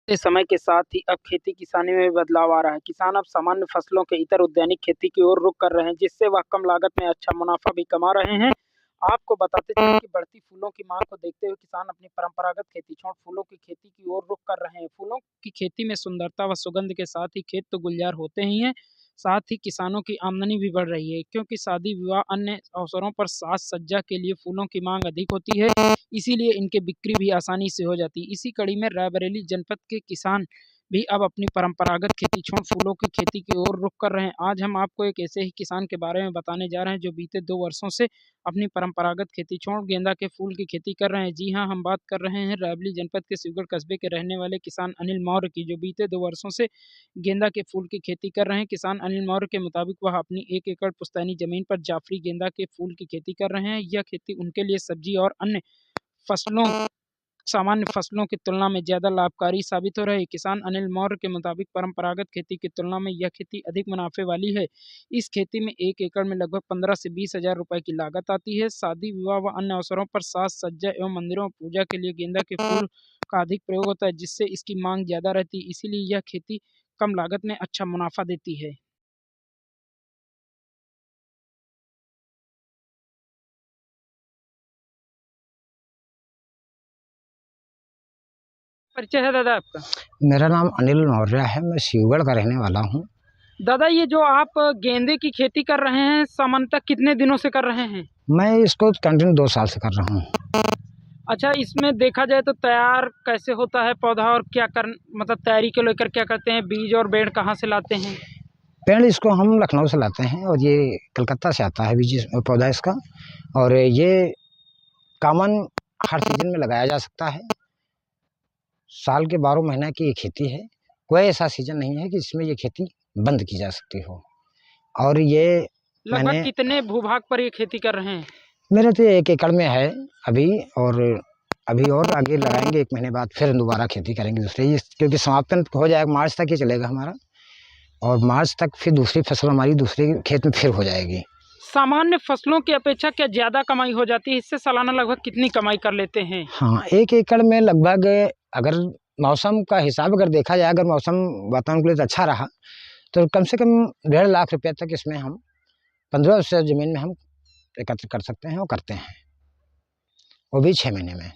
इस समय के साथ ही अब खेती किसानी में भी बदलाव आ रहा है। किसान अब सामान्य फसलों के इतर उद्यानिक खेती की ओर रुख कर रहे हैं, जिससे वह कम लागत में अच्छा मुनाफा भी कमा रहे हैं। आपको बताते चलें कि बढ़ती फूलों की मांग को देखते हुए किसान अपनी परंपरागत खेती छोड़ फूलों की खेती की ओर रुख कर रहे हैं। फूलों की खेती में सुंदरता व सुगंध के साथ ही खेत तो गुलजार होते ही हैं, साथ ही किसानों की आमदनी भी बढ़ रही है, क्योंकि शादी विवाह अन्य अवसरों पर साज सज्जा के लिए फूलों की मांग अधिक होती है। इसीलिए इनकी बिक्री भी आसानी से हो जाती है। इसी कड़ी में रायबरेली जनपद के किसान भी अब अपनी परंपरागत खेती छोड़ फूलों की खेती की ओर रुख कर रहे हैं। आज हम आपको एक ऐसे ही किसान के बारे में बताने जा रहे हैं जो बीते 2 वर्षों से अपनी परंपरागत खेती छोड़ गेंदा के फूल की खेती कर रहे हैं। जी हाँ, हम बात कर रहे हैं रायबरेली जनपद के शिवगढ़ कस्बे के रहने वाले किसान अनिल मौर्य की, जो बीते 2 वर्षों से गेंदा के फूल की खेती कर रहे हैं। किसान अनिल मौर्य के मुताबिक वह अपनी 1 एकड़ पुश्तैनी जमीन पर जाफरी गेंदा के फूल की खेती कर रहे हैं। यह खेती उनके लिए सब्जी और अन्य फसलों सामान्य फसलों की तुलना में ज़्यादा लाभकारी साबित हो रही है। किसान अनिल मौर्य के मुताबिक परंपरागत खेती की तुलना में यह खेती अधिक मुनाफे वाली है। इस खेती में 1 एकड़ में लगभग 15 से 20 हज़ार रुपए की लागत आती है। शादी विवाह व अन्य अवसरों पर साज सज्जा एवं मंदिरों में पूजा के लिए गेंदा के फूल का अधिक प्रयोग होता है, जिससे इसकी मांग ज़्यादा रहती है। इसीलिए यह खेती कम लागत में अच्छा मुनाफा देती है। परिचय है दादा आपका? मेरा नाम अनिल मौर्य है। मैं शिवगढ़ का रहने वाला हूँ। दादा, ये जो आप गेंदे की खेती कर रहे हैं, सामान्यतः कितने दिनों से कर रहे हैं? मैं इसको कंटिन्यू 2 साल से कर रहा हूँ। अच्छा, इसमें देखा जाए तो तैयार कैसे होता है पौधा, और क्या कर मतलब तैयारी को लेकर क्या करते हैं? बीज और बेड़ कहाँ से लाते हैं? पेड़ इसको हम लखनऊ से लाते हैं और ये कलकत्ता से आता है बीज पौधा इसका। और ये कॉमन हर सीजन में लगाया जा सकता है। साल के 12 महीने की ये खेती है। कोई ऐसा सीजन नहीं है कि इसमें ये खेती बंद की जा सकती हो। और ये लगभग कितने भूभाग पर ये खेती कर रहे हैं? मेरे तो 1 एकड़ में है अभी। और अभी और आगे लगाएंगे, 1 महीने बाद फिर दोबारा खेती करेंगे दूसरे, क्योंकि समापन हो जाएगा मार्च तक ये चलेगा हमारा। और मार्च तक फिर दूसरी फसल हमारी दूसरे खेत में फिर हो जाएगी। सामान्य फसलों की अपेक्षा क्या ज़्यादा कमाई हो जाती है? इससे सालाना लगभग कितनी कमाई कर लेते हैं? हाँ, 1 एकड़ में लगभग, अगर मौसम का हिसाब अगर देखा जाए, अगर मौसम वातावरण के लिए अच्छा रहा तो कम से कम 1.5 लाख रुपये तक इसमें हम 15 से ज़मीन में हम एकत्र कर सकते हैं और करते हैं, वो भी 6 महीने में।